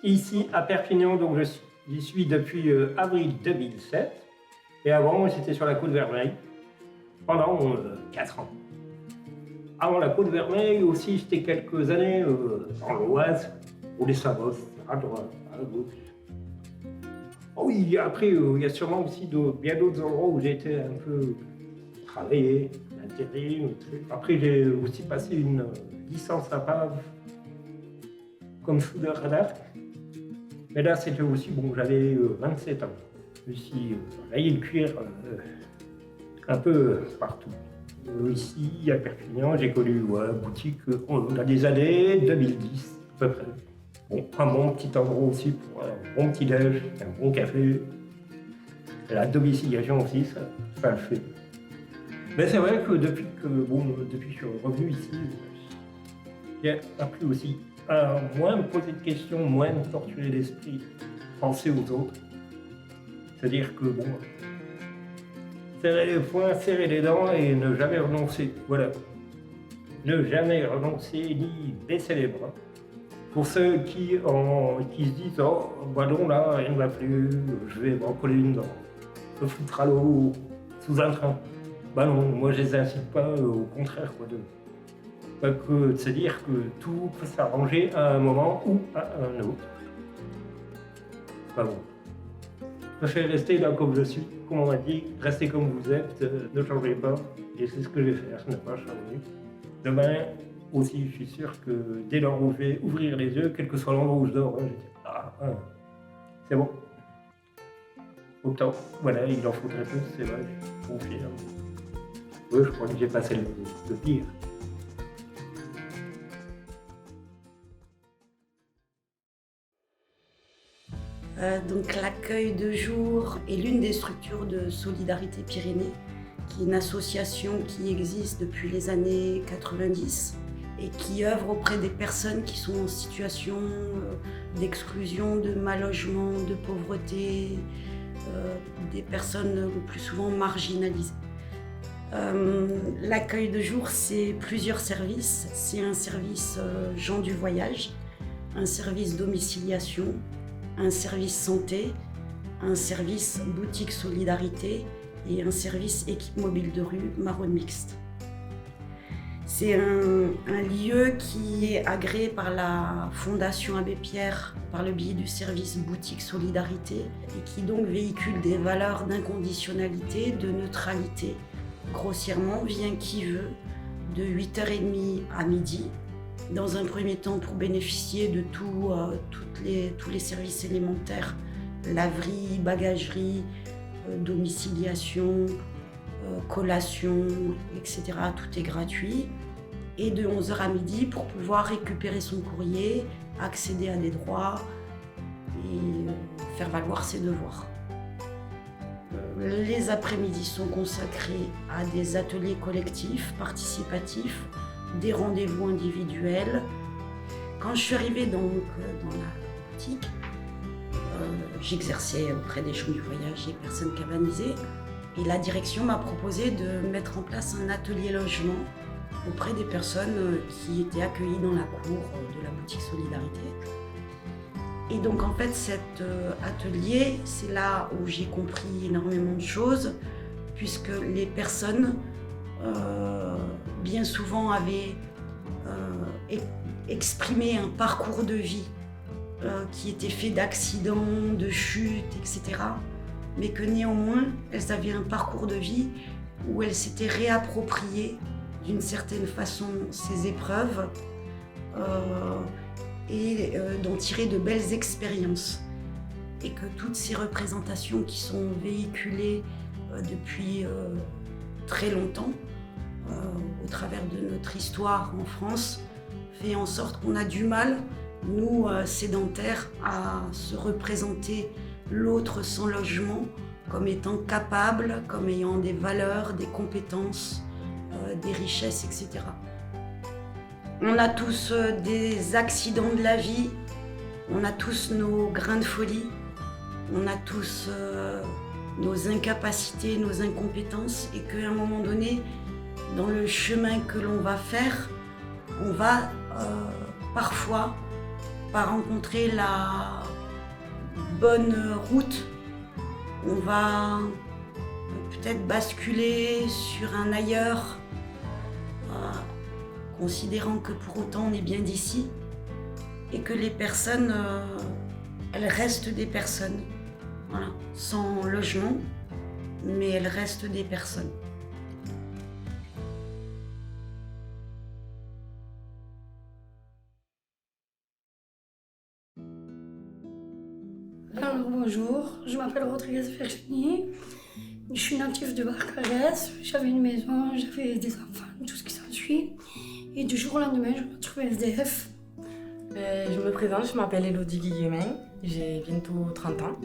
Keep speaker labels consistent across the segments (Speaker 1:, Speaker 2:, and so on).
Speaker 1: ici à Perpignan, donc j'y suis depuis avril 2007. Et avant, j'étais sur la Côte Vermeille pendant 4 ans. Avant la Côte Vermeille aussi, j'étais quelques années dans l'Oise, ou les Savoie, à droite, à gauche. Oh oui, après, il y a sûrement aussi bien d'autres endroits où j'ai été un peu travaillé, intérim. Après, j'ai aussi passé une licence à Pave comme soudeur radar. Mais là, c'était aussi, bon, j'avais 27 ans. Je me suis rayé le cuir un peu partout. Ici, à Perpignan, j'ai connu boutique, on a des années 2010 à peu près. Bon, un bon petit endroit aussi pour un bon petit déj, un bon café. Et la domiciliation aussi, ça le fait. Mais c'est vrai que depuis que je suis revenu ici, j'ai appris aussi à moins me poser de questions, moins me torturer l'esprit, penser aux autres. C'est-à-dire que serrer les poings, serrer les dents et ne jamais renoncer. Voilà. Ne jamais renoncer ni baisser les bras. Pour ceux qui se disent oh, bah non, là, rien ne va plus, je vais m'en coller une dent, me foutre à l'eau sous un train. Bah non, moi je les incite pas, au contraire, de se dire que tout peut s'arranger à un moment ou à un autre. Bah bon. Je préfère rester là comme je suis, comme on m'a dit, restez comme vous êtes, ne changez pas, et c'est ce que je vais faire, ne pas changer. Demain aussi, je suis sûr que dès lors où je vais ouvrir les yeux, quel que soit l'endroit où je dors, je vais dire c'est bon. Autant, voilà, il en faudrait plus, c'est vrai, je confirme. Oui, je crois que j'ai passé le pire.
Speaker 2: Donc l'accueil de jour est l'une des structures de Solidarité Pyrénées, qui est une association qui existe depuis les années 90 et qui œuvre auprès des personnes qui sont en situation d'exclusion, de mal-logement, de pauvreté, des personnes le plus souvent marginalisées. L'accueil de jour, c'est plusieurs services. C'est un service gens du voyage, un service domiciliation, un service santé, un service boutique solidarité et un service équipe mobile de rue marron mixte. C'est un lieu qui est agréé par la Fondation Abbé Pierre par le biais du service boutique solidarité et qui donc véhicule des valeurs d'inconditionnalité, de neutralité. Grossièrement, vient qui veut de 8h30 à midi. Dans un premier temps, pour bénéficier de tous les services élémentaires, laverie, bagagerie, domiciliation, collation, etc. Tout est gratuit. Et de 11h à midi pour pouvoir récupérer son courrier, accéder à des droits et faire valoir ses devoirs. Les après-midi sont consacrés à des ateliers collectifs, participatifs, des rendez-vous individuels. Quand je suis arrivée dans la boutique, j'exerçais auprès des gens du voyage et personnes cabanisées. Et la direction m'a proposé de mettre en place un atelier logement auprès des personnes qui étaient accueillies dans la cour de la boutique Solidarité. Et donc en fait cet atelier, c'est là où j'ai compris énormément de choses, puisque les personnes bien souvent avaient exprimé un parcours de vie qui était fait d'accidents, de chutes, etc. Mais que néanmoins, elles avaient un parcours de vie où elles s'étaient réappropriées d'une certaine façon ces épreuves et d'en tirer de belles expériences. Et que toutes ces représentations qui sont véhiculées depuis très longtemps, au travers de notre histoire en France, fait en sorte qu'on a du mal, nous sédentaires, à se représenter l'autre sans logement comme étant capable, comme ayant des valeurs, des compétences, des richesses, etc. On a tous des accidents de la vie, on a tous nos grains de folie, on a tous nos incapacités, nos incompétences, et qu'à un moment donné, dans le chemin que l'on va faire, on va parfois pas rencontrer la bonne route, on va peut-être basculer sur un ailleurs, considérant que pour autant on est bien d'ici et que les personnes, elles restent des personnes, voilà, sans logement, mais elles restent des personnes.
Speaker 3: Alors bonjour, je m'appelle Rodriguez Virginie, je suis native de Barcarès, j'avais une maison, j'avais des enfants, tout ce qui s'ensuit. Et du jour au lendemain, je me retrouve SDF.
Speaker 4: Je me présente, je m'appelle Elodie Guillemin, j'ai bientôt 30 ans.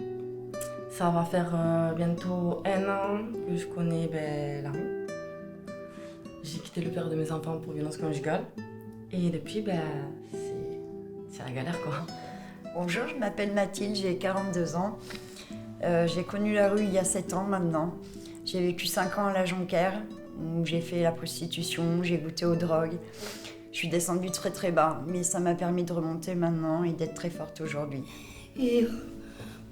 Speaker 4: Ça va faire bientôt 1 an que je connais la rue. J'ai quitté le père de mes enfants pour violence conjugale. Et depuis, c'est la galère quoi.
Speaker 5: Bonjour, je m'appelle Mathilde, j'ai 42 ans. J'ai connu la rue il y a 7 ans maintenant. J'ai vécu 5 ans à la Jonquière, où j'ai fait la prostitution, j'ai goûté aux drogues. Je suis descendue très très bas, mais ça m'a permis de remonter maintenant et d'être très forte aujourd'hui.
Speaker 3: Et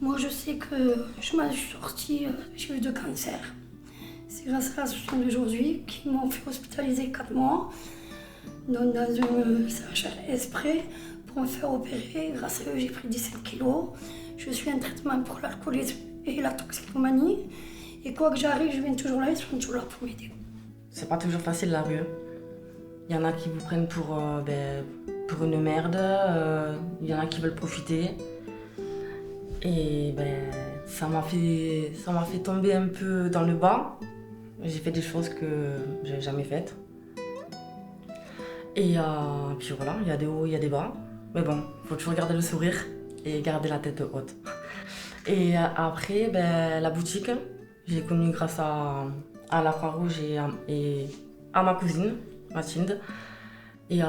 Speaker 3: moi je sais que je m'en suis sortie, j'ai eu 2 cancers. C'est grâce à l'association d'aujourd'hui qui m'ont fait hospitaliser 4 mois dans un CHRS près pour me faire opérer. Grâce à eux, j'ai pris 17 kilos. Je suis en traitement pour l'alcoolisme et la toxicomanie. Et quoi que j'arrive, je viens toujours là, ils sont toujours là pour m'aider.
Speaker 4: C'est pas toujours facile la rue. Il y en a qui vous prennent pour une merde, il y en a qui veulent profiter. Et ça m'a fait tomber un peu dans le bas. J'ai fait des choses que j'avais jamais faites. Et puis voilà, il y a des hauts, il y a des bas. Mais bon, il faut toujours garder le sourire et garder la tête haute. Et après, la boutique, j'ai connu grâce à la Croix-Rouge et à ma cousine, Mathilde. Et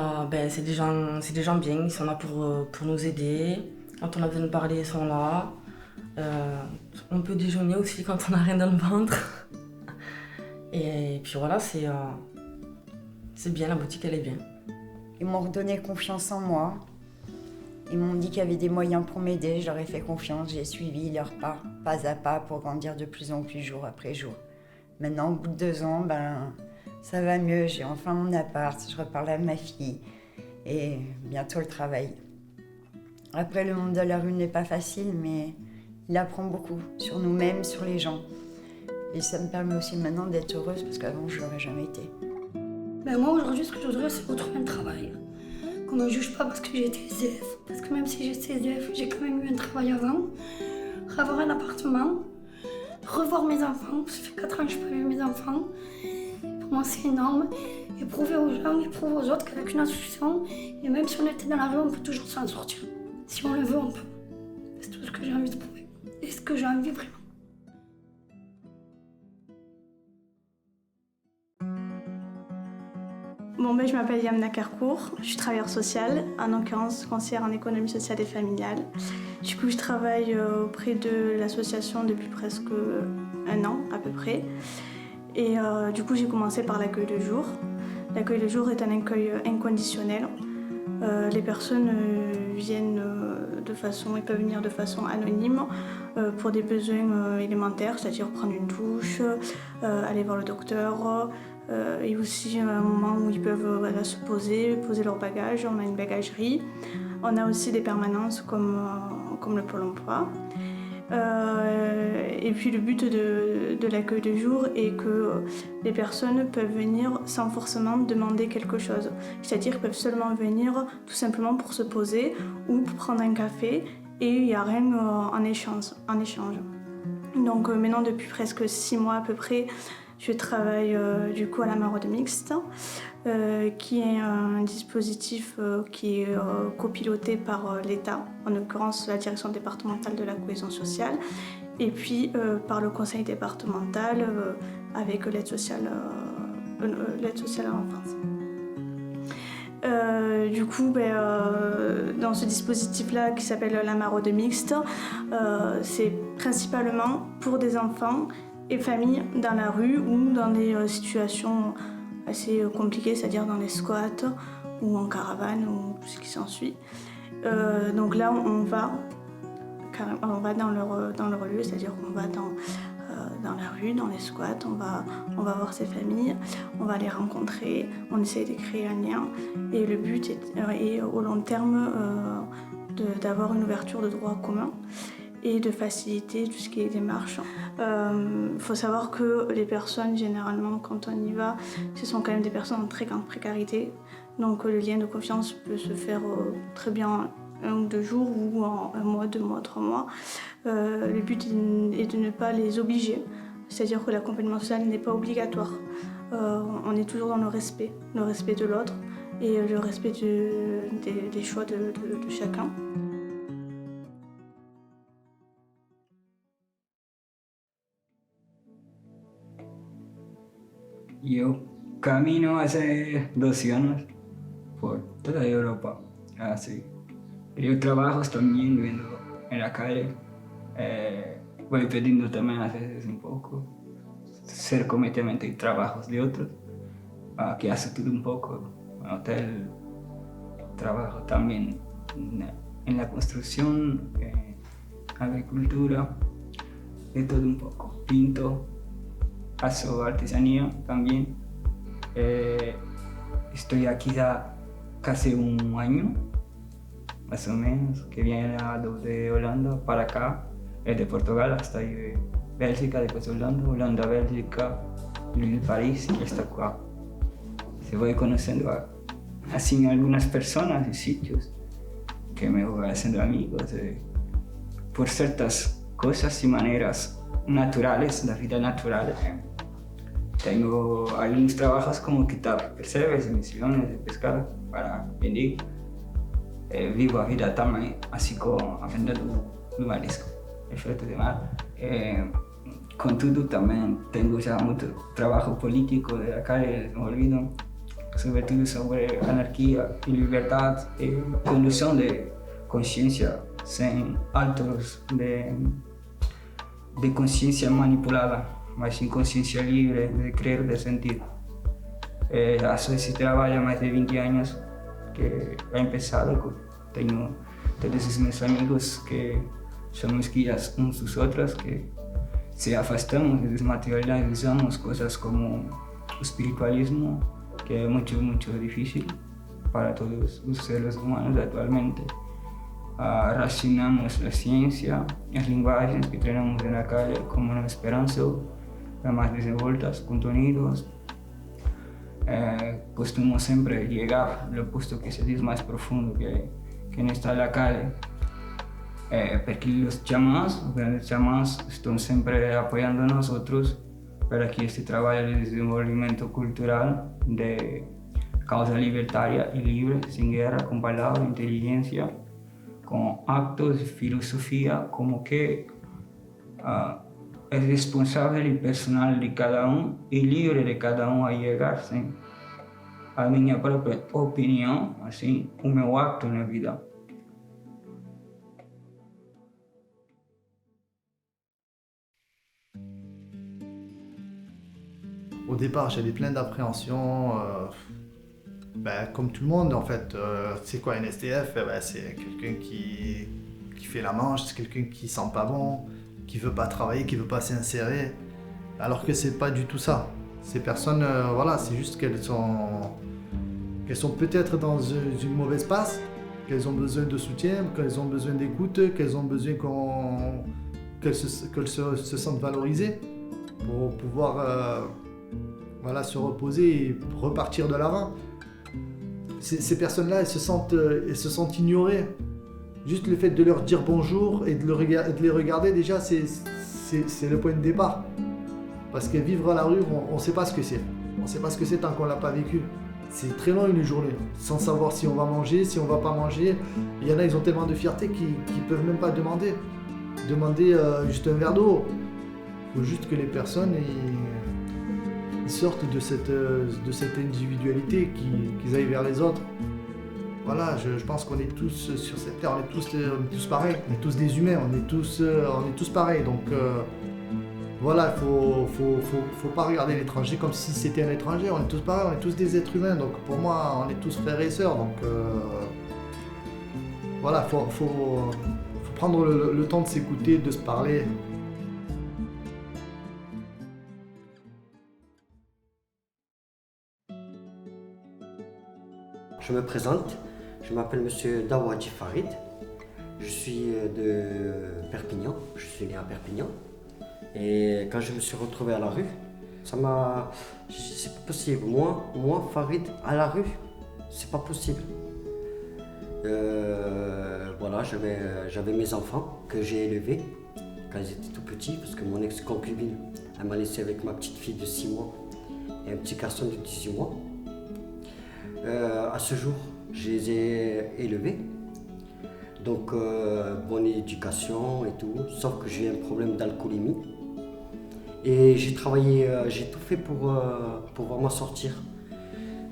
Speaker 4: c'est des gens bien, ils sont là pour nous aider. Quand on a besoin de parler, ils sont là. On peut déjeuner aussi quand on n'a rien dans le ventre. Et puis voilà, c'est bien, la boutique elle est bien.
Speaker 5: Ils m'ont redonné confiance en moi. Ils m'ont dit qu'il y avait des moyens pour m'aider, je leur ai fait confiance, j'ai suivi leur pas à pas pour grandir de plus en plus jour après jour. Maintenant, au bout de 2 ans, ça va mieux, j'ai enfin mon appart, je reparle à ma fille et bientôt le travail. Après, le monde de la rue n'est pas facile, mais il apprend beaucoup sur nous-mêmes, sur les gens. Et ça me permet aussi maintenant d'être heureuse parce qu'avant, je ne l'aurais jamais été.
Speaker 3: Moi, aujourd'hui, ce que je voudrais, c'est retrouver un travail. Qu'on ne me juge pas parce que j'ai été SDF. Parce que même si j'étais SDF, j'ai quand même eu un travail avant. Avoir un appartement, revoir mes enfants. Ça fait 4 ans que je n'ai pas vu mes enfants. Pour moi, c'est énorme. Et prouver aux gens et prouver aux autres qu'avec une association, et même si on était dans la rue, on peut toujours s'en sortir. Si on le veut, on peut. C'est tout ce que j'ai envie de prouver. Et ce que j'ai envie vraiment.
Speaker 6: Je m'appelle Yamna Carcourt, je suis travailleuse sociale, en l'occurrence conseillère en économie sociale et familiale. Du coup, je travaille auprès de l'association depuis presque 1 an à peu près. Et du coup, j'ai commencé par l'accueil de jour. L'accueil de jour est un accueil inconditionnel. Les personnes ils peuvent venir de façon anonyme pour des besoins élémentaires, c'est-à-dire prendre une douche, aller voir le docteur. Et aussi un moment où ils peuvent se poser leurs bagages. On a une bagagerie. On a aussi des permanences comme le Pôle emploi. Et puis le but de l'accueil de jour est que les personnes peuvent venir sans forcément demander quelque chose. C'est-à-dire qu'ils peuvent seulement venir tout simplement pour se poser ou pour prendre un café et il n'y a rien en échange. Donc maintenant depuis presque 6 mois à peu près, je travaille du coup à la Maraude Mixte, qui est un dispositif qui est copiloté par l'État, en l'occurrence la direction départementale de la cohésion sociale, et puis par le conseil départemental avec l'aide sociale à l'enfance. Du coup, dans ce dispositif-là qui s'appelle la Maraude Mixte, c'est principalement pour des enfants et familles dans la rue ou dans des situations assez compliquées, c'est-à-dire dans les squats ou en caravane ou tout ce qui s'ensuit. Donc là, on va dans leur lieu, c'est-à-dire qu'on va dans la rue, dans les squats, on va voir ces familles, on va les rencontrer, on essaye de créer un lien. Et le but est au long terme d'avoir une ouverture de droits communs et de faciliter tout ce qui est démarche. Faut savoir que les personnes, généralement, quand on y va, ce sont quand même des personnes en très grande précarité. Donc le lien de confiance peut se faire très bien 1 ou 2 jours ou en 1 mois, 2 mois, 3 mois. Le but est de ne pas les obliger, c'est-à-dire que l'accompagnement social n'est pas obligatoire. On est toujours dans le respect de l'autre et le respect des choix de chacun.
Speaker 7: Yo camino hace 2 años por toda Europa, así. Yo trabajo también viviendo en la calle. Voy pidiendo también a veces un poco, ser cometamente trabajos de otros, que hace todo un poco, en hotel, trabajo también en la construcción, agricultura, de todo un poco, pinto, hago artesanía también. Estoy aquí ya casi 1 año, más o menos, que viene de Holanda para acá, de Portugal hasta ahí de Bélgica, después Holanda, Bélgica, París y hasta acá. Se voy conociendo así algunas personas y sitios que me voy haciendo amigos por ciertas cosas y maneras naturales, la vida natural. Tengo algunos trabajos como quitar percebes, misiones de pescar para vender. Vivo a vida también así como vendendo no marisco, el fruto de mar. Contudo, también tengo ya mucho trabajo político de la calle desenvolvido, sobre todo sobre anarquía y libertad, conducción de conciencia sin altos de conciencia manipulada, mas sin conciencia libre de creer, de sentir. Hace ese trabajo más de 20 años que he empezado. Tengo todos mis amigos que somos guías unos a otros, que se afastamos y desmaterializamos cosas como espiritualismo, que es mucho difícil para todos los seres humanos actualmente. Racionamos la ciencia, las lenguajes que tenemos en la calle como una esperanza, las más desenvoltas, contenidos. Costumamos siempre llegar al puesto que se dice más profundo que no está en la calle, porque los grandes chamás, están siempre apoyando a nosotros para que este trabajo de desenvolvimiento cultural, de causa libertaria y libre, sin guerra, con palabras, inteligencia, con actos, filosofía, como que es responsable y personal de cada uno y libre de cada uno a llegarse a mi propia opinión, así, un meu acto en la vida.
Speaker 8: Au départ, j'avais plein d'appréhensions. Comme tout le monde, en fait, c'est quoi un SDF? C'est quelqu'un qui fait la manche, c'est quelqu'un qui sent pas bon, qui veut pas travailler, qui veut pas s'insérer. Alors que c'est pas du tout ça. Ces personnes, c'est juste qu'elles sont peut-être dans une mauvaise passe, qu'elles ont besoin de soutien, qu'elles ont besoin d'écoute, qu'elles ont besoin qu'elles se sentent valorisées pour pouvoir se reposer et repartir de l'avant. Ces personnes-là, elles se sentent ignorées. Juste le fait de leur dire bonjour et de les regarder, déjà, c'est le point de départ. Parce que vivre à la rue, on ne sait pas ce que c'est. On ne sait pas ce que c'est tant qu'on ne l'a pas vécu. C'est très long une journée, sans savoir si on va manger, si on ne va pas manger. Il y en a, ils ont tellement de fierté qu'ils ne peuvent même pas demander juste un verre d'eau. Il faut juste que les personnes ils sortent de cette individualité, qu'ils aillent vers les autres. Voilà, je pense qu'on est tous sur cette terre, on est tous pareils, on est tous des humains, on est tous pareils. Donc voilà, faut pas regarder l'étranger comme si c'était un étranger, on est tous pareils, on est tous des êtres humains. Donc pour moi, on est tous frères et sœurs. Donc Voilà, faut prendre le temps de s'écouter, de se parler.
Speaker 9: Je me présente, je m'appelle Monsieur Dawadji Farid, je suis de Perpignan, je suis né à Perpignan. Et quand je me suis retrouvé à la rue, c'est pas possible. Moi, Farid, à la rue, c'est pas possible. Voilà, j'avais mes enfants que j'ai élevés quand ils étaient tout petits, parce que mon ex-concubine, elle m'a laissé avec ma petite fille de 6 mois et un petit garçon de 18 mois. À ce jour, je les ai élevés. Donc, bonne éducation et tout, sauf que j'ai un problème d'alcoolémie. Et j'ai travaillé, j'ai tout fait pour pouvoir m'en sortir.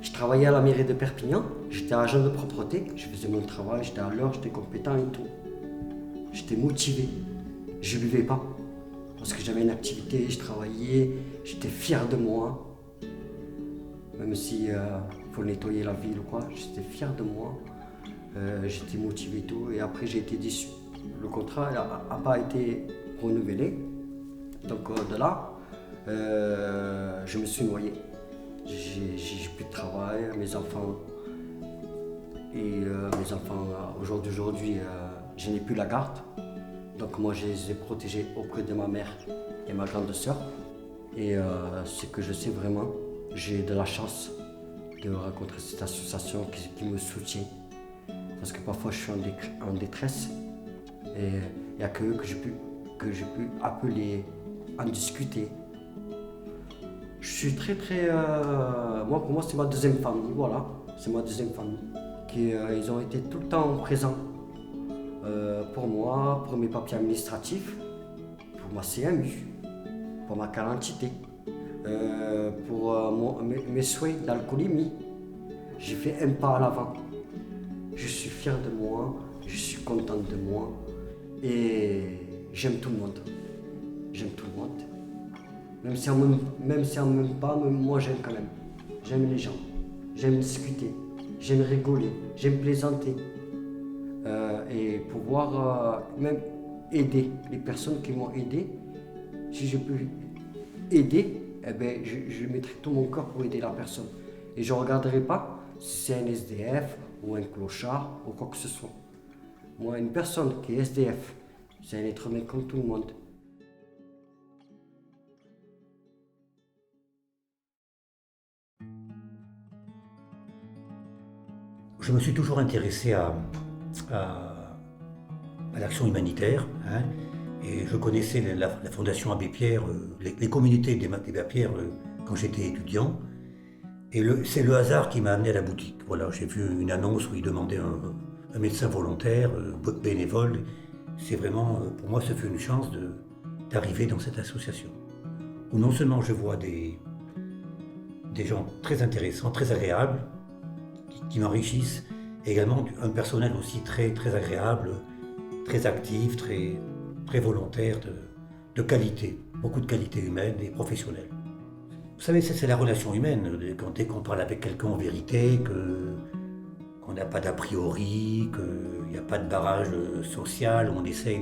Speaker 9: Je travaillais à la mairie de Perpignan, j'étais agent de propreté, je faisais mon travail, j'étais à l'heure, j'étais compétent et tout. J'étais motivé, je ne buvais pas, parce que j'avais une activité, je travaillais, j'étais fier de moi. Même si faut nettoyer la ville ou quoi, j'étais fier de moi. J'étais motivé et tout, et après j'ai été déçu. Le contrat n'a pas été renouvelé, donc de là, je me suis noyé. J'ai plus de travail, mes enfants, aujourd'hui, je n'ai plus la garde. Donc moi je les ai protégés auprès de ma mère et ma grande sœur. Et ce que je sais vraiment, j'ai de la chance de rencontrer cette association qui me soutient. Parce que parfois je suis en détresse et il n'y a que eux que je peux appeler, en discuter. Je suis très, pour moi c'est ma deuxième famille, voilà, c'est ma deuxième famille. Ils ont été tout le temps présents pour moi, pour mes papiers administratifs, pour ma CMU, pour ma carte d'identité, pour mes souhaits d'alcoolémie. J'ai fait un pas à l'avant. Je suis fier de moi, je suis content de moi et j'aime tout le monde. J'aime tout le monde. Même si on m'aime pas, moi j'aime quand même. J'aime les gens, j'aime discuter, j'aime rigoler, j'aime plaisanter. Et pouvoir même aider les personnes qui m'ont aidé. Si je peux aider, eh ben, je mettrai tout mon cœur pour aider la personne. Et je ne regarderai pas si c'est un SDF ou un clochard ou quoi que ce soit. Moi, une personne qui est SDF, c'est un être humain comme tout le monde.
Speaker 10: Je me suis toujours intéressé à l'action humanitaire, hein, et je connaissais la Fondation Abbé Pierre, les communautés des Abbé Pierre quand j'étais étudiant. Et c'est le hasard qui m'a amené à la boutique. Voilà, j'ai vu une annonce où ils demandaient un médecin volontaire, bénévole. C'est vraiment, pour moi, ça fait une chance d'arriver dans cette association. Où non seulement je vois des gens très intéressants, très agréables, qui m'enrichissent, et également un personnel aussi très, très agréable, très actif, très volontaire, de qualité, beaucoup de qualité humaine et professionnelle. Vous savez, c'est la relation humaine, dès qu'on parle avec quelqu'un en vérité, qu'on n'a pas d'a priori, qu'il n'y a pas de barrage social, on essaye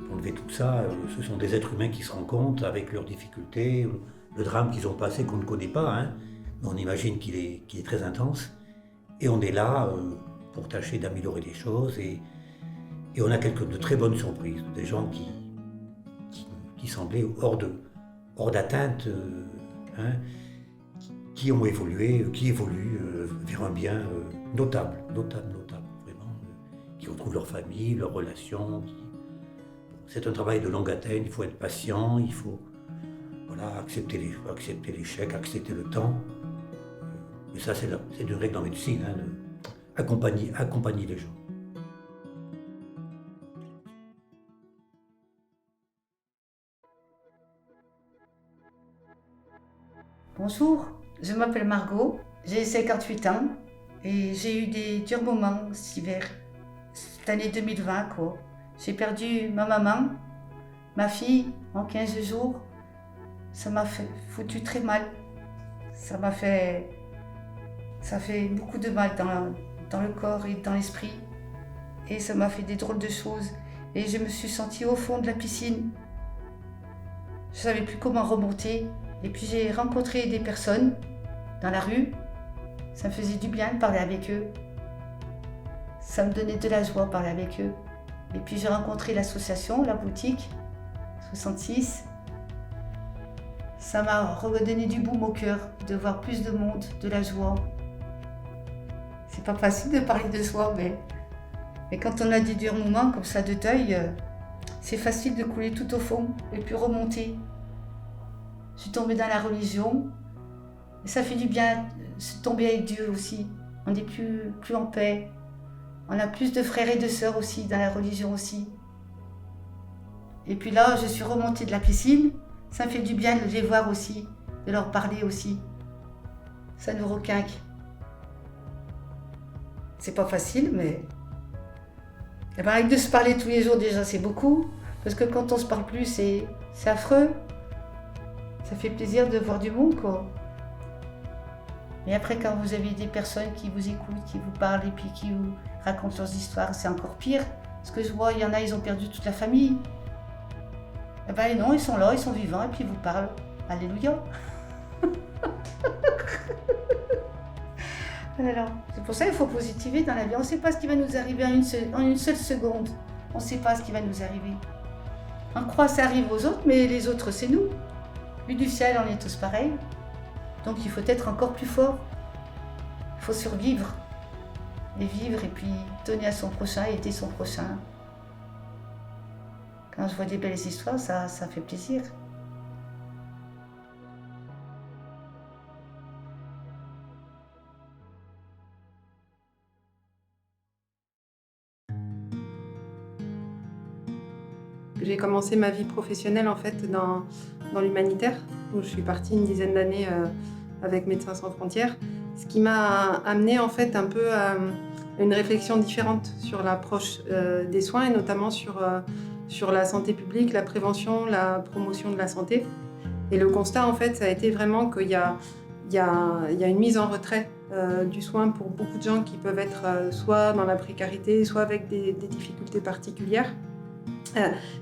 Speaker 10: d'enlever tout ça. Ce sont des êtres humains qui se rencontrent avec leurs difficultés, le drame qu'ils ont passé qu'on ne connaît pas, hein, mais on imagine qu'il est très intense. Et on est là pour tâcher d'améliorer les choses et on a de très bonnes surprises, des gens qui semblaient hors d'atteinte, hein, qui ont évolué, qui évoluent vers un bien notable, vraiment, qui retrouvent leur famille, leurs relations. C'est un travail de longue haleine, il faut être patient, il faut accepter l'échec, accepter le temps. Mais ça, c'est une règle en médecine, hein, accompagner les gens.
Speaker 11: Bonjour, je m'appelle Margot, j'ai 58 ans et j'ai eu des durs moments cet hiver, cette année 2020 quoi. J'ai perdu ma maman, ma fille en 15 jours, ça m'a foutu très mal, ça fait beaucoup de mal dans le corps et dans l'esprit et ça m'a fait des drôles de choses. Et je me suis sentie au fond de la piscine. Je ne savais plus comment remonter. Et puis j'ai rencontré des personnes dans la rue. Ça me faisait du bien de parler avec eux. Ça me donnait de la joie de parler avec eux. Et puis j'ai rencontré l'association, la boutique, 66. Ça m'a redonné du baume au cœur de voir plus de monde, de la joie. C'est pas facile de parler de soi, mais quand on a des durs moments comme ça de deuil, c'est facile de couler tout au fond et puis remonter. Je suis tombée dans la religion et ça fait du bien de tomber avec Dieu aussi. On est plus en paix. On a plus de frères et de sœurs aussi dans la religion aussi. Et puis là, je suis remontée de la piscine. Ça me fait du bien de les voir aussi, de leur parler aussi. Ça nous requinque. C'est pas facile, mais... Et ben, avec de se parler tous les jours déjà, c'est beaucoup. Parce que quand on se parle plus, c'est affreux. Ça fait plaisir de voir du monde, quoi. Et après, quand vous avez des personnes qui vous écoutent, qui vous parlent et puis qui vous racontent leurs histoires, c'est encore pire. Parce que je vois, il y en a, ils ont perdu toute la famille. Eh ben non, ils sont là, ils sont vivants et puis ils vous parlent. Alléluia. Alors, c'est pour ça qu'il faut positiver dans la vie. On ne sait pas ce qui va nous arriver en une seule seconde. On ne sait pas ce qui va nous arriver. On croit que ça arrive aux autres, mais les autres, c'est nous. Vu du ciel, on est tous pareils. Donc il faut être encore plus fort. Il faut survivre. Et vivre et puis donner à son prochain et aider son prochain. Quand je vois des belles histoires, ça fait plaisir.
Speaker 12: J'ai commencé ma vie professionnelle en fait dans l'humanitaire, où je suis partie une dizaine d'années avec Médecins sans frontières, ce qui m'a amené en fait un peu à une réflexion différente sur l'approche des soins et notamment sur la santé publique, la prévention, la promotion de la santé. Et le constat en fait, ça a été vraiment qu'il y a une mise en retrait du soin pour beaucoup de gens qui peuvent être soit dans la précarité, soit avec des difficultés particulières.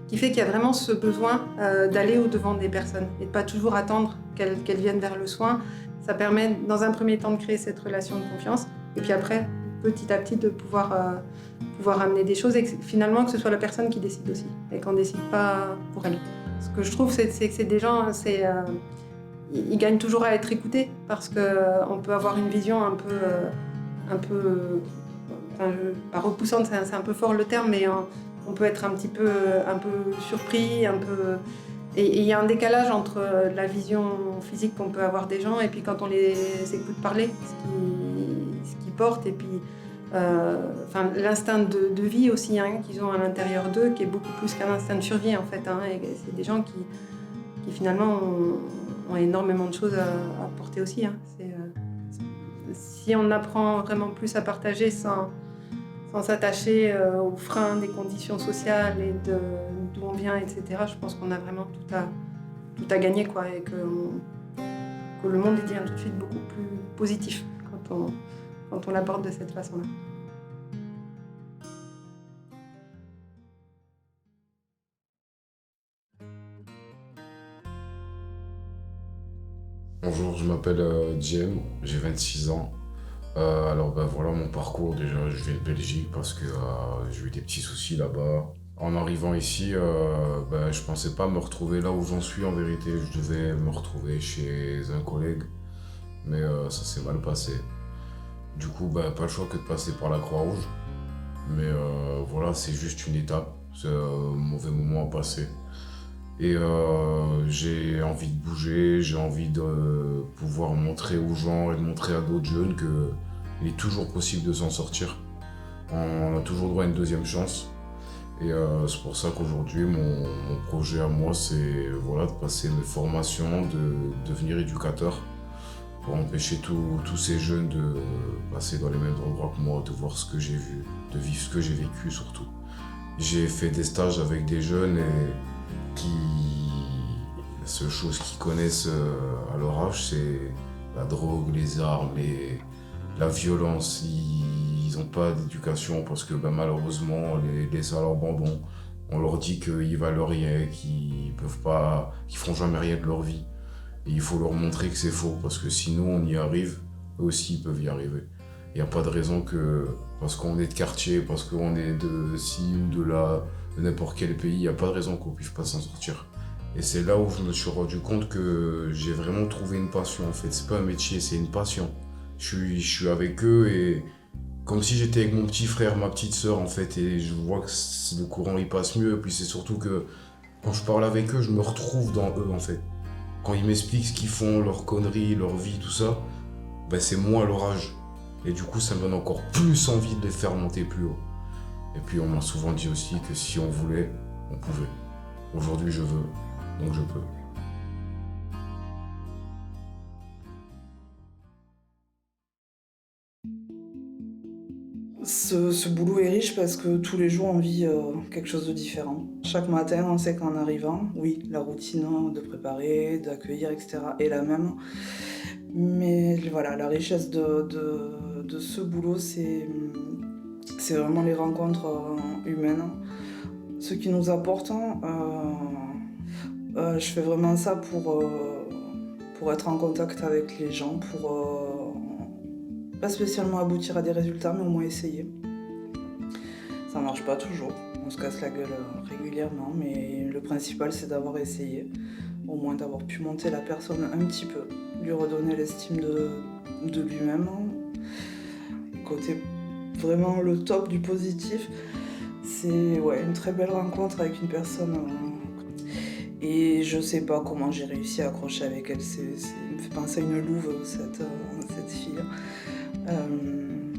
Speaker 12: Qui fait qu'il y a vraiment ce besoin d'aller au-devant des personnes et de ne pas toujours attendre qu'elles viennent vers le soin. Ça permet dans un premier temps de créer cette relation de confiance et puis après, petit à petit, de pouvoir amener des choses et que, finalement que ce soit la personne qui décide aussi et qu'on ne décide pas pour elle. Ce que je trouve, c'est que c'est des gens, ils gagnent toujours à être écoutés parce qu'on peut avoir une vision un peu pas repoussante, c'est un peu fort le terme, mais on peut être un peu surpris, et il y a un décalage entre la vision physique qu'on peut avoir des gens et puis quand on les écoute parler, ce qu'ils portent, et puis l'instinct de vie aussi qu'ils ont à l'intérieur d'eux, qui est beaucoup plus qu'un instinct de survie en fait. Et c'est des gens qui finalement ont énormément de choses à porter aussi. Si on apprend vraiment plus à partager sans s'attacher aux freins des conditions sociales et d'où on vient, etc. Je pense qu'on a vraiment tout à gagner, quoi, et que le monde devient tout de suite beaucoup plus positif quand on l'aborde de cette façon-là.
Speaker 13: Bonjour, je m'appelle Diem, j'ai 26 ans. Alors voilà mon parcours. Déjà, je viens de Belgique parce que j'ai eu des petits soucis là-bas. En arrivant ici, je pensais pas me retrouver là où j'en suis en vérité. Je devais me retrouver chez un collègue, mais ça s'est mal passé. Du coup, pas le choix que de passer par la Croix-Rouge. Mais voilà, c'est juste une étape, c'est un mauvais moment à passer. Et j'ai envie de bouger, j'ai envie de pouvoir montrer aux gens et de montrer à d'autres jeunes qu'il est toujours possible de s'en sortir. On a toujours droit à une deuxième chance. Et c'est pour ça qu'aujourd'hui, mon projet à moi, c'est de passer mes formations, de devenir éducateur, pour empêcher tous ces jeunes de passer dans les mêmes endroits que moi, de voir ce que j'ai vu, de vivre ce que j'ai vécu surtout. J'ai fait des stages avec des jeunes et la seule chose qu'ils connaissent à leur âge, c'est la drogue, les armes, la violence. Ils n'ont pas d'éducation parce que malheureusement, les salles abandonnent. On leur dit qu'ils valent rien, qu'ils feront jamais rien de leur vie. Et il faut leur montrer que c'est faux, parce que sinon on y arrive, eux aussi ils peuvent y arriver. Il n'y a pas de raison que, parce qu'on est de quartier, parce qu'on est de ci ou de là, de n'importe quel pays, il n'y a pas de raison qu'on ne puisse pas s'en sortir. Et c'est là où je me suis rendu compte que j'ai vraiment trouvé une passion en fait. C'est pas un métier, c'est une passion. Je suis avec eux et comme si j'étais avec mon petit frère, ma petite sœur en fait, et je vois que le courant il passe mieux. Et puis c'est surtout que quand je parle avec eux, je me retrouve dans eux en fait. Quand ils m'expliquent ce qu'ils font, leurs conneries, leur vie, tout ça, c'est moi leur âge. Et du coup, ça me donne encore plus envie de les faire monter plus haut. Et puis, on m'a souvent dit aussi que si on voulait, on pouvait. Aujourd'hui, je veux, donc je peux.
Speaker 14: Ce boulot est riche parce que tous les jours on vit quelque chose de différent. Chaque matin on sait qu'en arrivant, oui, la routine de préparer, d'accueillir, etc. est la même. Mais voilà, la richesse de ce boulot, c'est vraiment les rencontres humaines. Ce qui nous apporte, je fais vraiment ça pour être en contact avec les gens, pour pas spécialement aboutir à des résultats, mais au moins essayer. Ça marche pas toujours, on se casse la gueule régulièrement, mais le principal c'est d'avoir essayé, au moins d'avoir pu monter la personne un petit peu, lui redonner l'estime de lui-même. Côté vraiment le top du positif, c'est une très belle rencontre avec une personne. Et je sais pas comment j'ai réussi à accrocher avec elle, elle me fait penser à une louve, cette fille.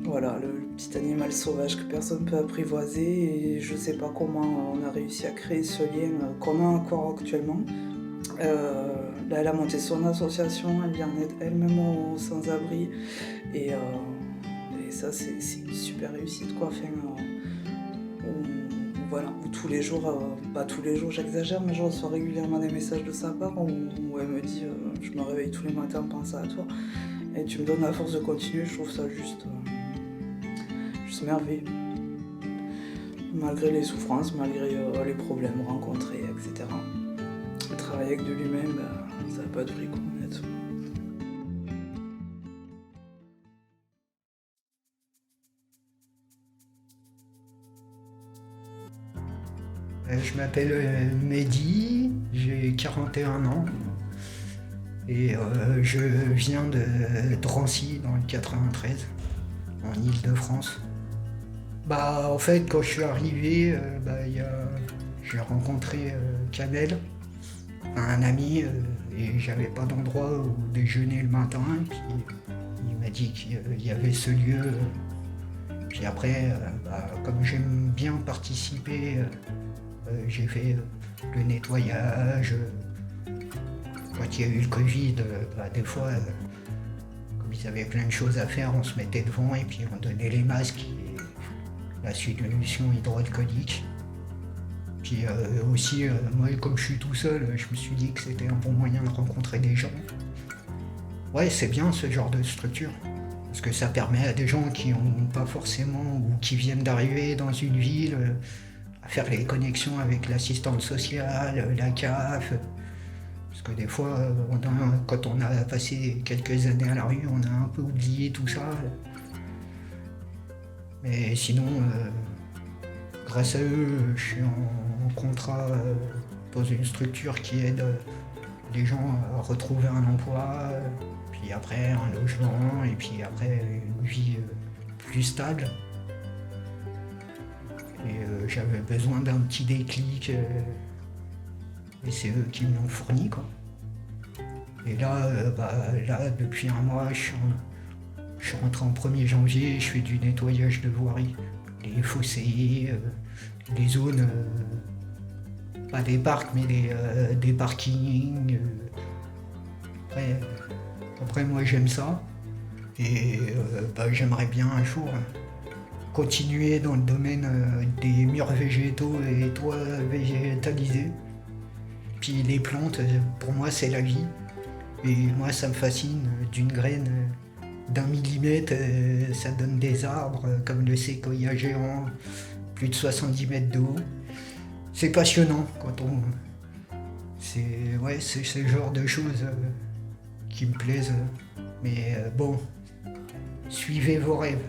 Speaker 14: Voilà, le petit animal sauvage que personne ne peut apprivoiser, et je sais pas comment on a réussi à créer ce lien qu'on a encore actuellement. Là, elle a monté son association, elle vient en aide elle-même aux sans-abri, et ça c'est une super réussite quoi. Voilà, où tous les jours, pas tous les jours j'exagère, mais je reçois régulièrement des messages de sa part où elle me dit je me réveille tous les matins en pensant à toi et tu me donnes la force de continuer. Je trouve ça juste merveilleux. Malgré les souffrances, malgré les problèmes rencontrés, etc. Travailler avec de lui-même, ça n'a pas de prix, honnêtement.
Speaker 15: Je m'appelle Mehdi, j'ai 41 ans et je viens de Drancy dans le 93, en Ile-de-France. En fait, quand je suis arrivé, j'ai rencontré Kamel, un ami, et j'avais pas d'endroit où déjeuner le matin. Et puis il m'a dit qu'il y avait ce lieu. Puis après, comme j'aime bien participer, j'ai fait le nettoyage. Quand il y a eu le Covid, des fois, comme ils avaient plein de choses à faire, on se mettait devant et puis on donnait les masques et la solution hydroalcoolique. Puis aussi, moi, comme je suis tout seul, je me suis dit que c'était un bon moyen de rencontrer des gens. Ouais, c'est bien ce genre de structure, parce que ça permet à des gens qui n'ont pas forcément, ou qui viennent d'arriver dans une ville, à faire les connexions avec l'assistante sociale, la CAF. Parce que des fois, quand on a passé quelques années à la rue, on a un peu oublié tout ça. Mais sinon, grâce à eux, je suis en contrat dans une structure qui aide les gens à retrouver un emploi, puis après un logement, et puis après une vie plus stable. Et j'avais besoin d'un petit déclic, et c'est eux qui me l'ont fourni, quoi. Et là, depuis un mois, je suis rentré en 1er janvier, je fais du nettoyage de voirie. Les fossés, les zones, pas des parcs, mais des parkings. Après, moi j'aime ça. Et j'aimerais bien un jour continuer dans le domaine des murs végétaux et toits végétalisés. Puis les plantes, pour moi c'est la vie. Et moi ça me fascine, d'une graine d'1 millimètre, ça donne des arbres comme le séquoia géant, plus de 70 mètres de haut. C'est passionnant quand on... C'est ce genre de choses qui me plaisent. Mais bon, suivez vos rêves.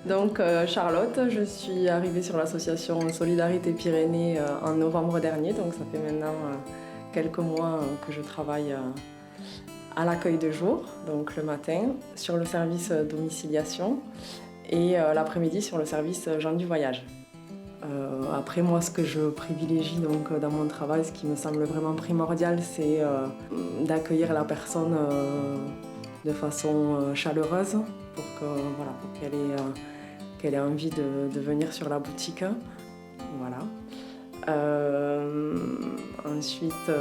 Speaker 16: Donc Charlotte, je suis arrivée sur l'association Solidarité Pyrénées en novembre dernier, donc ça fait maintenant quelques mois que je travaille à l'accueil de jour, donc le matin sur le service domiciliation et l'après-midi sur le service gens du voyage. Après moi, ce que je privilégie donc, dans mon travail, ce qui me semble vraiment primordial, c'est d'accueillir la personne de façon chaleureuse pour qu'elle ait envie de venir sur la boutique. Voilà. Ensuite,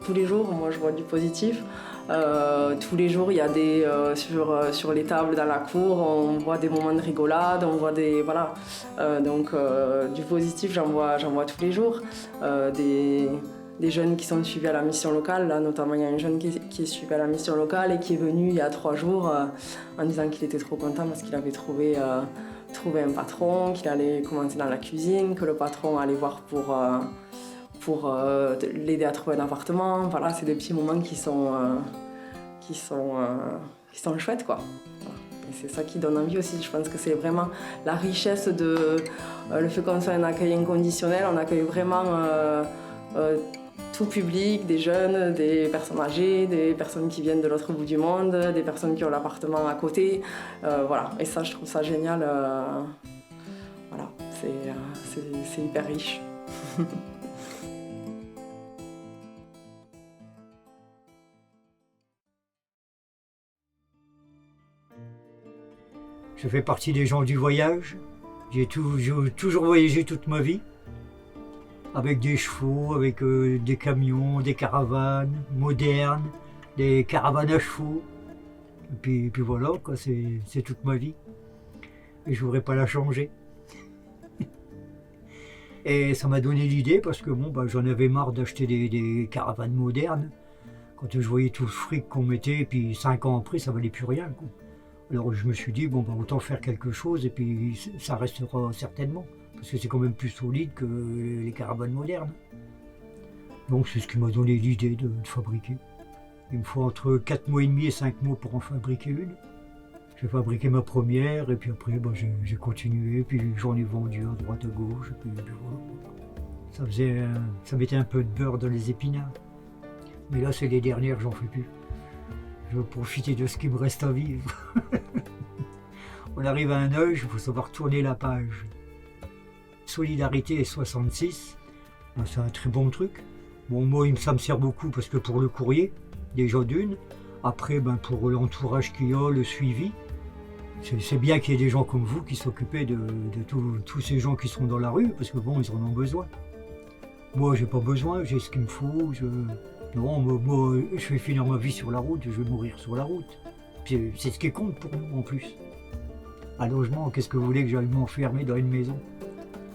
Speaker 16: tous les jours, moi je vois du positif. Tous les jours, il y a des sur les tables dans la cour, on voit des moments de rigolade, on voit des voilà. Donc du positif, j'en vois tous les jours. Des jeunes qui sont suivis à la mission locale, là notamment il y a un jeune qui est suivi à la mission locale et qui est venu il y a 3 jours en disant qu'il était trop content parce qu'il avait trouvé un patron, qu'il allait commencer dans la cuisine, que le patron allait voir pour l'aider à trouver un appartement. Voilà, c'est des petits moments qui sont chouettes, quoi. Et c'est ça qui donne envie aussi. Je pense que c'est vraiment la richesse de le fait qu'on soit un accueil inconditionnel. On accueille vraiment tout public, des jeunes, des personnes âgées, des personnes qui viennent de l'autre bout du monde, des personnes qui ont l'appartement à côté. Voilà. Et ça, je trouve ça génial. Voilà, c'est hyper riche.
Speaker 17: Je fais partie des gens du voyage. J'ai toujours voyagé toute ma vie. Avec des chevaux, avec des camions, des caravanes modernes, des caravanes à chevaux. Et puis voilà, quoi, c'est toute ma vie. Et je ne voudrais pas la changer. Et ça m'a donné l'idée parce que bon, j'en avais marre d'acheter des caravanes modernes. Quand je voyais tout le fric qu'on mettait, et puis 5 ans après, ça valait plus rien, quoi. Alors je me suis dit, bon, autant faire quelque chose et puis ça restera certainement. Parce que c'est quand même plus solide que les caravanes modernes. Donc c'est ce qui m'a donné l'idée de fabriquer. Il me faut entre 4 mois et demi et 5 mois pour en fabriquer une. J'ai fabriqué ma première et puis après j'ai continué, puis j'en ai vendu à droite à gauche. Et puis voilà. Ça mettait un peu de beurre dans les épinards. Mais là c'est les dernières, j'en fais plus. Je veux profiter de ce qui me reste à vivre. On arrive à un âge, il faut savoir tourner la page. Solidarité 66, c'est un très bon truc. Bon, moi, ça me sert beaucoup parce que pour le courrier, déjà d'une. Après, pour l'entourage qu'il y a, le suivi. C'est bien qu'il y ait des gens comme vous qui s'occupaient de tous ces gens qui sont dans la rue, parce que bon, ils en ont besoin. Moi, j'ai pas besoin, j'ai ce qu'il me faut. Non, moi, je vais finir ma vie sur la route, je vais mourir sur la route. C'est ce qui compte pour nous en plus. Un logement, qu'est-ce que vous voulez que j'aille m'enfermer dans une maison?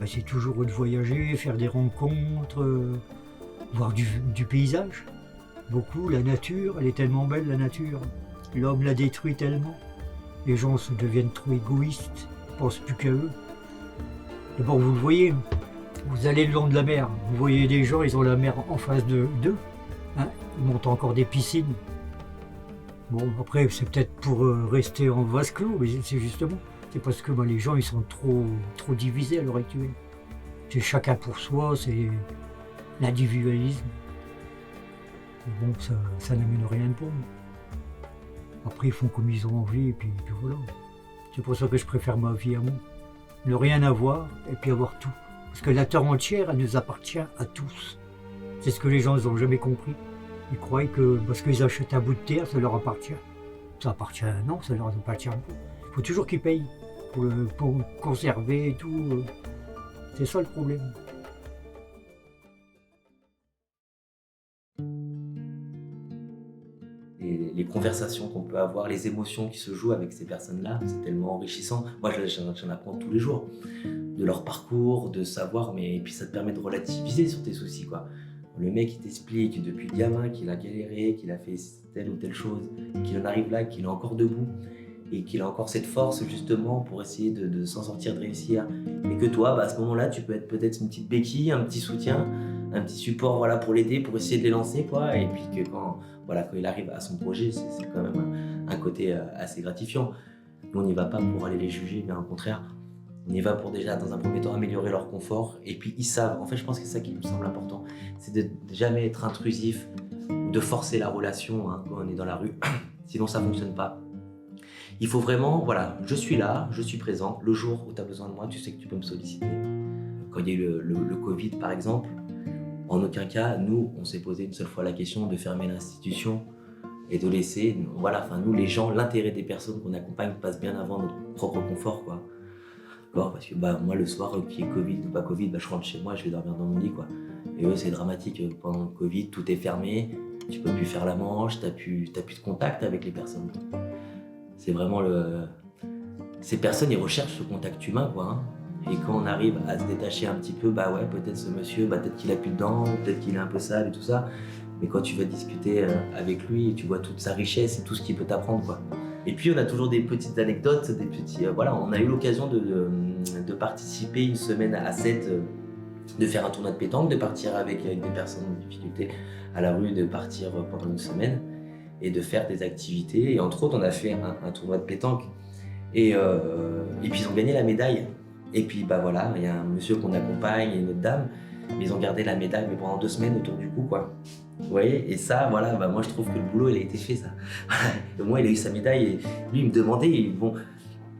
Speaker 17: C'est toujours de voyager, faire des rencontres, voir du paysage. Beaucoup, la nature, elle est tellement belle, la nature. L'homme la détruit tellement. Les gens deviennent trop égoïstes, ne pensent plus qu'à eux. D'abord, vous le voyez, vous allez le long de la mer, vous voyez des gens, ils ont la mer en face d'eux. Hein, ils montent encore des piscines. Bon, après, c'est peut-être pour rester en vase clos, mais c'est justement... C'est parce que les gens ils sont trop divisés à l'heure actuelle. C'est chacun pour soi, c'est l'individualisme. Bon, ça n'amène rien de bon. Après, ils font comme ils ont envie, et puis voilà. C'est pour ça que je préfère ma vie à moi. Ne rien avoir, et puis avoir tout. Parce que la terre entière, elle nous appartient à tous. C'est ce que les gens n'ont jamais compris. Ils croient que parce qu'ils achètent un bout de terre, ça leur appartient. Ça appartient, non, ça leur appartient pas. Il faut toujours qu'ils payent pour conserver et tout. C'est ça le problème.
Speaker 18: les conversations qu'on peut avoir, les émotions qui se jouent avec ces personnes-là, c'est tellement enrichissant. Moi, j'en apprends tous les jours, de leur parcours, de savoir, et puis ça te permet de relativiser sur tes soucis, quoi. Le mec, il t'explique depuis gamin qu'il a galéré, qu'il a fait telle ou telle chose, qu'il en arrive là, qu'il est encore debout, et qu'il a encore cette force, justement, pour essayer de s'en sortir, de réussir. Et que toi, à ce moment-là, tu peux être peut-être une petite béquille, un petit soutien, un petit support, voilà, pour l'aider, pour essayer de les lancer, quoi. Et puis que quand il arrive à son projet, c'est quand même un côté assez gratifiant. Nous, on n'y va pas pour aller les juger, mais au contraire, on y va pour déjà, dans un premier temps, améliorer leur confort. Et puis, ils savent. En fait, je pense que c'est ça qui me semble important. C'est de jamais être intrusif, de forcer la relation quand on est dans la rue. Sinon, ça ne fonctionne pas. Il faut vraiment, voilà, je suis là, je suis présent. Le jour où tu as besoin de moi, tu sais que tu peux me solliciter. Quand il y a eu le Covid, par exemple, en aucun cas, nous, on s'est posé une seule fois la question de fermer l'institution et de laisser, nous, les gens, l'intérêt des personnes qu'on accompagne passe bien avant notre propre confort, quoi. Parce que moi, le soir, qu'il y ait Covid ou pas Covid, je rentre chez moi, je vais dormir dans mon lit, quoi. Et eux, c'est dramatique. Pendant le Covid, tout est fermé, tu peux plus faire la manche, t'as plus de contact avec les personnes. C'est vraiment ces personnes, ils recherchent ce contact humain, quoi. Et quand on arrive à se détacher un petit peu, peut-être ce monsieur, peut-être qu'il a plus de dents, peut-être qu'il est un peu sale et tout ça. Mais quand tu vas discuter avec lui, tu vois toute sa richesse et tout ce qu'il peut t'apprendre, quoi. Et puis on a toujours des petites anecdotes, des petits, on a eu l'occasion de participer une semaine à 7, de faire un tournoi de pétanque, de partir avec des personnes en difficulté à la rue, de partir pendant une semaine et de faire des activités. Et entre autres, on a fait un tournoi de pétanque et puis ils ont gagné la médaille. Et puis il y a un monsieur qu'on accompagne et une autre dame, mais ils ont gardé la médaille mais pendant 2 semaines autour du cou, quoi. Vous voyez, et ça, moi je trouve que le boulot il a été fait, ça. Et moi il a eu sa médaille et lui il me demandait,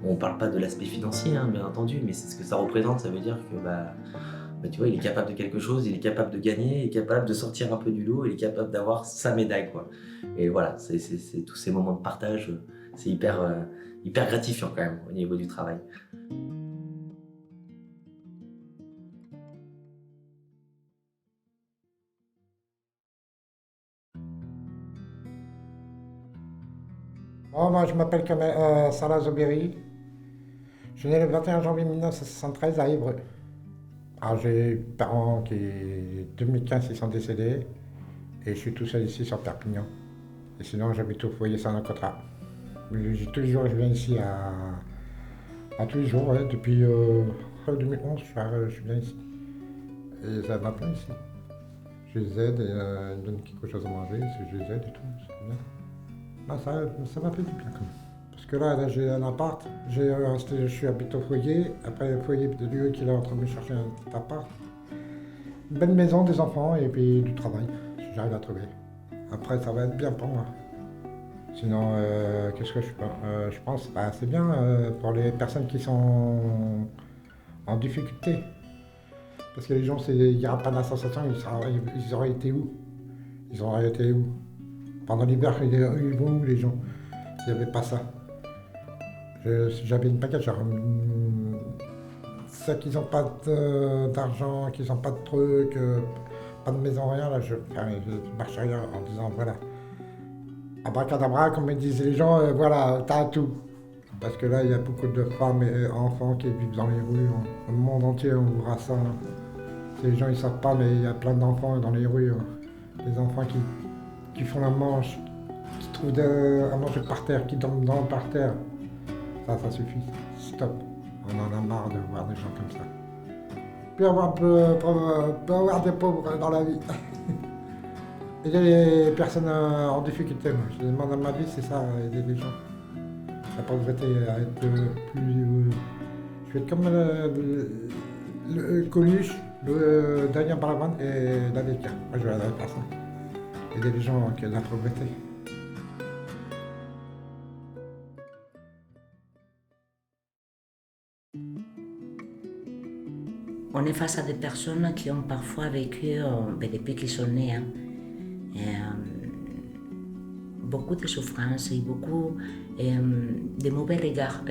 Speaker 18: on parle pas de l'aspect financier, bien entendu, mais c'est ce que ça représente. Ça veut dire que tu vois, il est capable de quelque chose, il est capable de gagner, il est capable de sortir un peu du lot, il est capable d'avoir sa médaille, quoi. Et voilà, c'est tous ces moments de partage, c'est hyper gratifiant quand même au niveau du travail.
Speaker 19: Moi, je m'appelle Salah Zoberi. Je suis né le 21 janvier 1973 à Évreux. Alors, j'ai des parents qui, 2015, ils sont décédés. Et je suis tout seul ici sur Perpignan. Et sinon, j'habite au foyer Saint-Nicolas. Tous les jours, je viens ici tous les jours, depuis 2011, je viens ici. Et ça va plein ici. Je les aide, et ils me donnent quelque chose à manger, je les aide et tout, c'est bien. Ça m'a fait du bien quand même. Parce que là j'ai un appart, je habite au foyer, après le foyer de lui qui est en train de me chercher un appart. Une belle maison, des enfants et puis du travail, si j'arrive à trouver. Après ça va être bien pour moi. Sinon, qu'est-ce que je pense, c'est bien pour les personnes qui sont en difficulté. Parce que les gens, il n'y aura pas d'association, ils auraient été où? Ils auraient été où? Pendant l'hiver, ils vont où les gens? S'il n'y avait pas ça. J'avais une paquette, genre, ceux qui n'ont pas d'argent, qui n'ont pas de trucs, pas de maison, rien, là, je marche rien en disant, voilà. Abracadabra, comme me disaient les gens, voilà, t'as tout. Parce que là, il y a beaucoup de femmes et enfants qui vivent dans les rues. Dans le monde entier, on verra ça. Les gens, ils ne savent pas, mais il y a plein d'enfants dans les rues. Des enfants qui font la manche, qui trouvent à manger par terre, qui dorment par terre. Ça suffit. Stop. On en a marre de voir des gens comme ça. Puis peut avoir des pauvres dans la vie. Et les personnes en difficulté, moi. Je demande à ma vie, c'est ça, aider les gens. La pauvreté à être plus... je vais être comme le Coluche, le Daniel Balavoine et l'Aveka. Moi, je vais aller faire ça. Aider les gens qui ont de la pauvreté.
Speaker 20: On est face à des personnes qui ont parfois vécu, depuis qu'ils sont nés, beaucoup de souffrances et beaucoup de mauvais regards,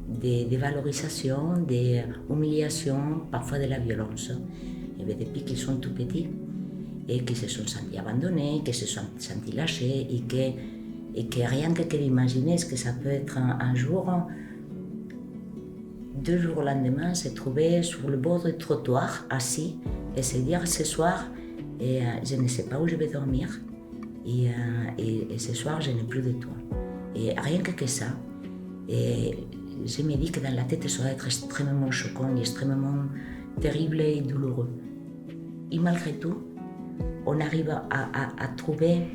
Speaker 20: des dévalorisations, des humiliations, parfois de la violence. Et depuis qu'ils sont tout petits. et qui se sont sentis abandonnés, qui se sont sentis lâchés et que rien que d'imaginer ce que ça peut être un jour, 2 jours au lendemain, se trouver sur le bord du trottoir, assis, et se dire ce soir, je ne sais pas où je vais dormir, et ce soir, je n'ai plus de toi. Et rien que ça, et je me dis que dans la tête, ça doit être extrêmement choquant, extrêmement terrible et douloureux. Et malgré tout, on arrive à trouver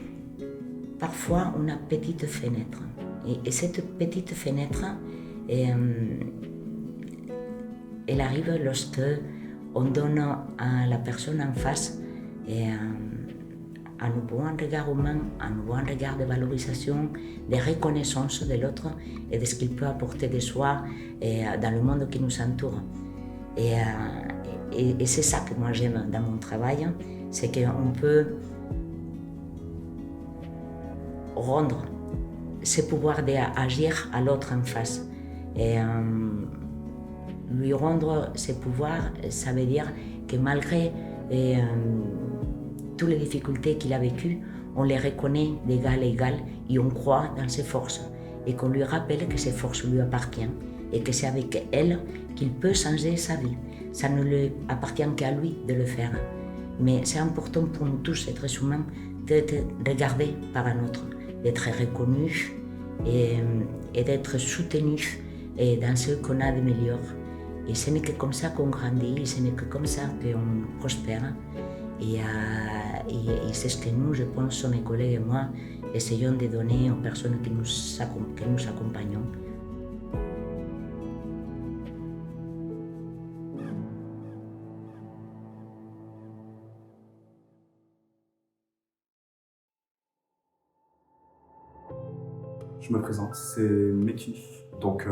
Speaker 20: parfois une petite fenêtre. Et cette petite fenêtre, elle arrive lorsque on donne à la personne en face un nouveau regard humain, un nouveau regard de valorisation, de reconnaissance de l'autre et de ce qu'il peut apporter de soi dans le monde qui nous entoure. Et c'est ça que moi j'aime dans mon travail, c'est qu'on peut rendre ce pouvoir d'agir à l'autre en face. Et lui rendre ce pouvoir, ça veut dire que malgré toutes les difficultés qu'il a vécues, on les reconnaît d'égal à égal et on croit dans ses forces et qu'on lui rappelle que ces forces lui appartiennent et que c'est avec elles qu'il peut changer sa vie. Ça ne lui appartient qu'à lui de le faire. Mais c'est important pour nous tous, êtres humains, d'être regardés par un autre, d'être reconnus et d'être soutenus dans ce qu'on a de meilleur. Et ce n'est que comme ça qu'on grandit, ce n'est que comme ça qu'on prospère. Et c'est ce que nous, je pense, mes collègues et moi, essayons de donner aux personnes que nous accompagnons.
Speaker 21: Je me présente, c'est Meki. Donc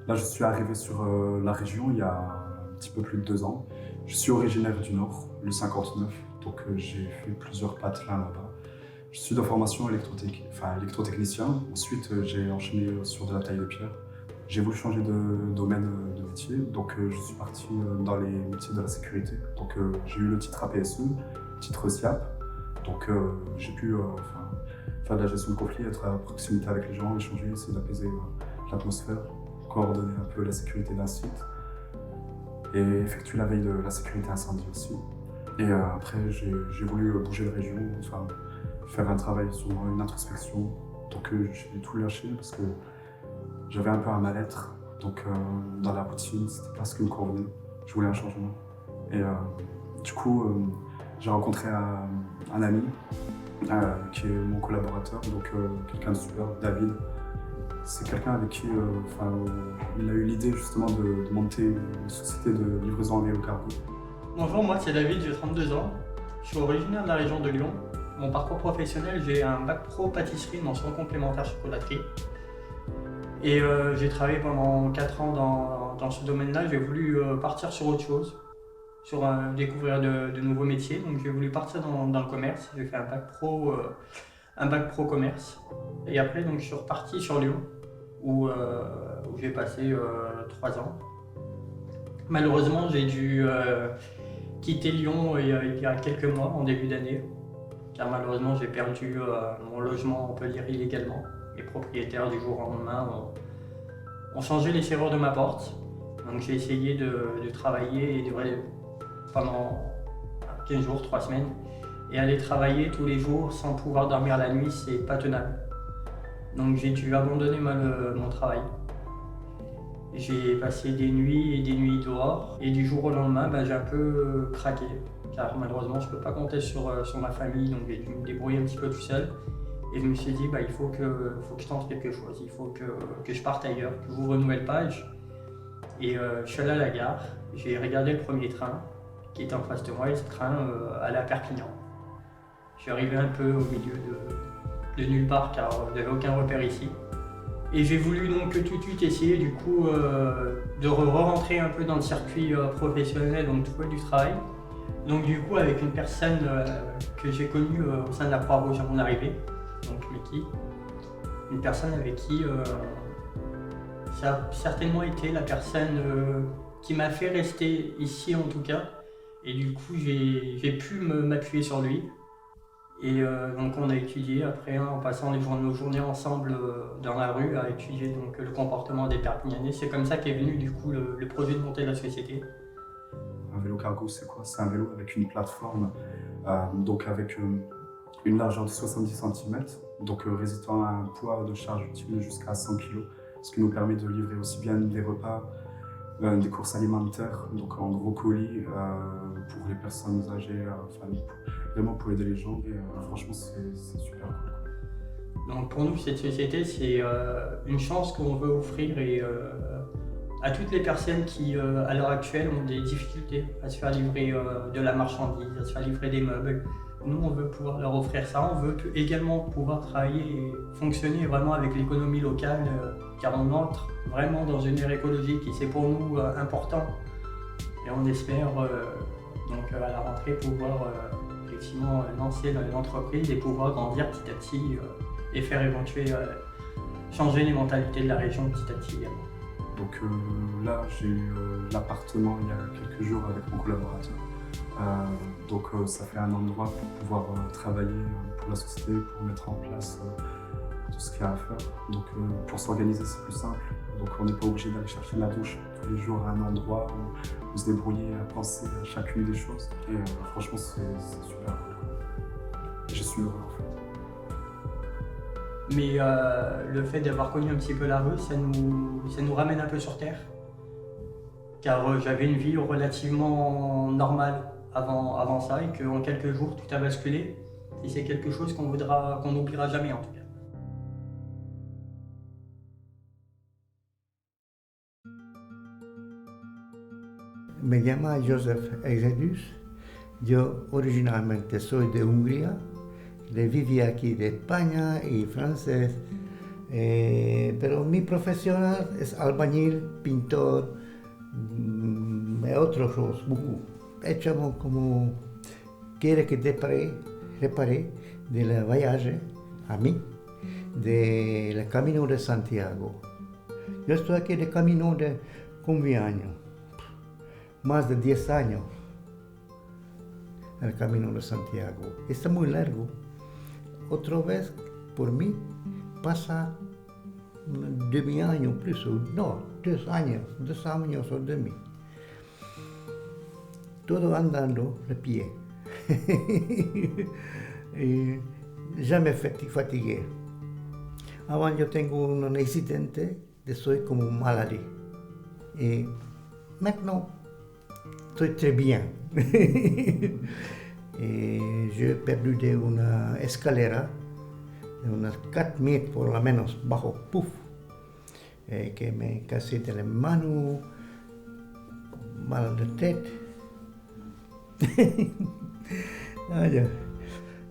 Speaker 21: là, je suis arrivé sur la région il y a un petit peu plus de 2 ans. Je suis originaire du Nord, le 59, donc j'ai fait plusieurs patelins là-bas. Je suis de formation électrotechnicien. Ensuite, j'ai enchaîné sur de la taille de pierre. J'ai voulu changer de domaine de métier, donc je suis parti dans les métiers de la sécurité. Donc j'ai eu le titre APSE, titre SIAP. Donc j'ai pu faire de la gestion de conflit, être à proximité avec les gens, échanger, essayer d'apaiser l'atmosphère, coordonner un peu la sécurité d'un site et effectuer la veille de la sécurité incendie aussi. Et après, j'ai voulu bouger de région, faire un travail sur une introspection. Donc j'ai tout lâché parce que j'avais un peu un mal-être. Donc dans la routine, c'était pas ce qui me convenait. Je voulais un changement. Et du coup, j'ai rencontré un ami qui est mon collaborateur, donc quelqu'un de super, David. C'est quelqu'un avec qui il a eu l'idée justement de monter une société de livraison en vélo cargo.
Speaker 22: Bonjour, moi c'est David, j'ai 32 ans. Je suis originaire de la région de Lyon. Mon parcours professionnel, j'ai un bac pro pâtisserie, mention complémentaire chocolaterie. Et j'ai travaillé pendant 4 ans dans ce domaine-là. J'ai voulu partir sur autre chose, découvrir de nouveaux métiers. Donc j'ai voulu partir dans le commerce. J'ai fait un bac pro commerce. Et après, donc, je suis reparti sur Lyon, où j'ai passé 3 ans. Malheureusement, j'ai dû quitter Lyon il y a quelques mois, en début d'année, car malheureusement, j'ai perdu mon logement, on peut dire, illégalement. Les propriétaires, du jour au lendemain, ont changé les serrures de ma porte. Donc j'ai essayé de travailler et pendant 15 jours, 3 semaines. Et aller travailler tous les jours sans pouvoir dormir la nuit, c'est pas tenable. Donc j'ai dû abandonner mon travail. J'ai passé des nuits et des nuits dehors. Et du jour au lendemain, j'ai un peu craqué. Car malheureusement, je peux pas compter sur ma famille, donc j'ai dû me débrouiller un petit peu tout seul. Et je me suis dit, il faut que je tente quelque chose, il faut que je parte ailleurs, que j'ouvre une nouvelle page. Et je suis allé à la gare, j'ai regardé le premier train qui était en face de moi, et ce train allait à Perpignan. Je suis arrivé un peu au milieu de nulle part car il n'y avait aucun repère ici. Et j'ai voulu donc tout de suite essayer du coup de re-rentrer un peu dans le circuit professionnel, donc trouver du travail. Donc du coup avec une personne que j'ai connue au sein de la Croix-Rouge à mon arrivée, donc Meki, une personne avec qui ça a certainement été la personne qui m'a fait rester ici en tout cas, Et du coup, j'ai pu m'appuyer sur lui. Et donc on a étudié après, en passant nos journées ensemble dans la rue, à étudier donc, le comportement des Perpignanais. C'est comme ça qu'est venu du coup le projet de monter la société.
Speaker 21: Un vélo cargo, c'est quoi? C'est un vélo avec une plateforme, donc avec une largeur de 70 cm, donc résistant à un poids de charge utile jusqu'à 100 kg, ce qui nous permet de livrer aussi bien des repas, des courses alimentaires, donc en gros colis pour les personnes âgées, vraiment pour aider les gens. Et franchement, c'est super cool.
Speaker 22: Donc pour nous, cette société, c'est une chance qu'on veut offrir à toutes les personnes qui, à l'heure actuelle, ont des difficultés à se faire livrer de la marchandise, à se faire livrer des meubles. Nous, on veut pouvoir leur offrir ça. On veut également pouvoir travailler et fonctionner vraiment avec l'économie locale, car on entre vraiment dans une ère écologique et c'est pour nous important. Et on espère donc à la rentrée pouvoir effectivement lancer l'entreprise et pouvoir grandir petit à petit et faire éventuer changer les mentalités de la région petit à petit également.
Speaker 21: Donc là, j'ai eu l'appartement il y a quelques jours avec mon collaborateur. Donc ça fait un endroit pour pouvoir travailler pour la société, pour mettre en place tout ce qu'il y a à faire. Donc pour s'organiser, c'est plus simple. Donc on n'est pas obligé d'aller chercher la douche tous les jours à un endroit où se débrouiller à penser à chacune des choses. Et franchement, c'est super cool. Et je suis heureux en fait.
Speaker 22: Mais le fait d'avoir connu un petit peu la rue, ça nous ramène un peu sur terre. Car j'avais une vie relativement normale avant ça et qu'en quelques jours tout a basculé. Et c'est quelque chose qu'on n'oubliera jamais en tout cas.
Speaker 1: Me llamo Joseph Exedus. Yo originalmente soy de Hungría. Viví aquí de España y francés. Pero mi profesión es albañil, pintor, otros cosas. Echamos como quiere que repare del voyage a mí del Camino de Santiago. Yo estoy aquí de Camino de combien años? Más de 10 años. El Camino de Santiago. Está muy largo. Otra vez, por mí, pasa demi año, plus, no, 2 años o demi. Todo andando de pie. Y jamais fatigué. Avant, yo tengo un accidente, soy como maladie. Y maintenant, estoy très bien. J'ai perdu de una escalera de unas 4 metros por lo menos bajo, puff, que me casé de la mano, mal de tête.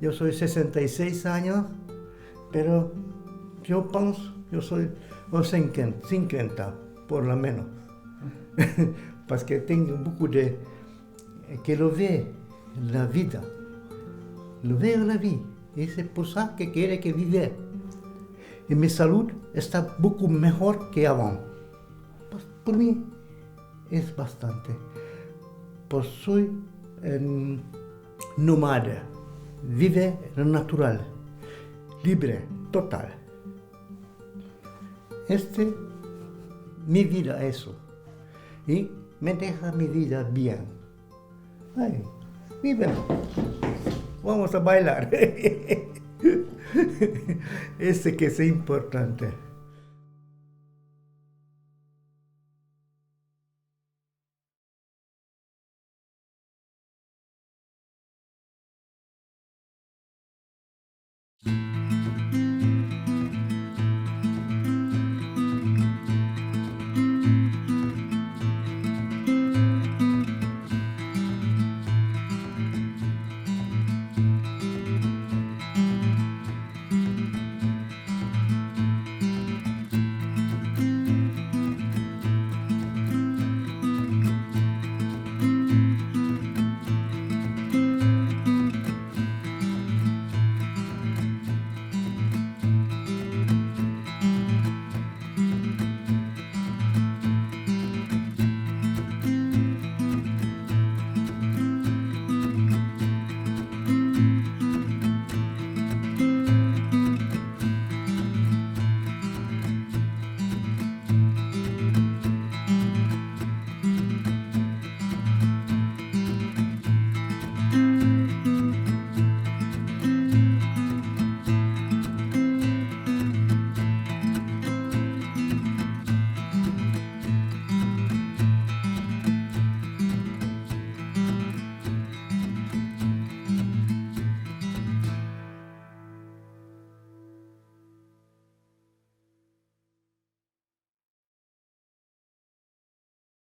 Speaker 1: Yo soy 66 años, pero yo pienso, yo soy 50 por lo menos, porque tengo beaucoup de que lo ve la vida, lo veo la vida, y es por eso que quiere que vive. Y mi salud está beaucoup mejor que avant. Por mí es bastante, pues soy nómada, vive en natural, libre, total. Mi vida eso, y me deja mi vida bien. Ay, vive. Vamos a bailar. Que es importante.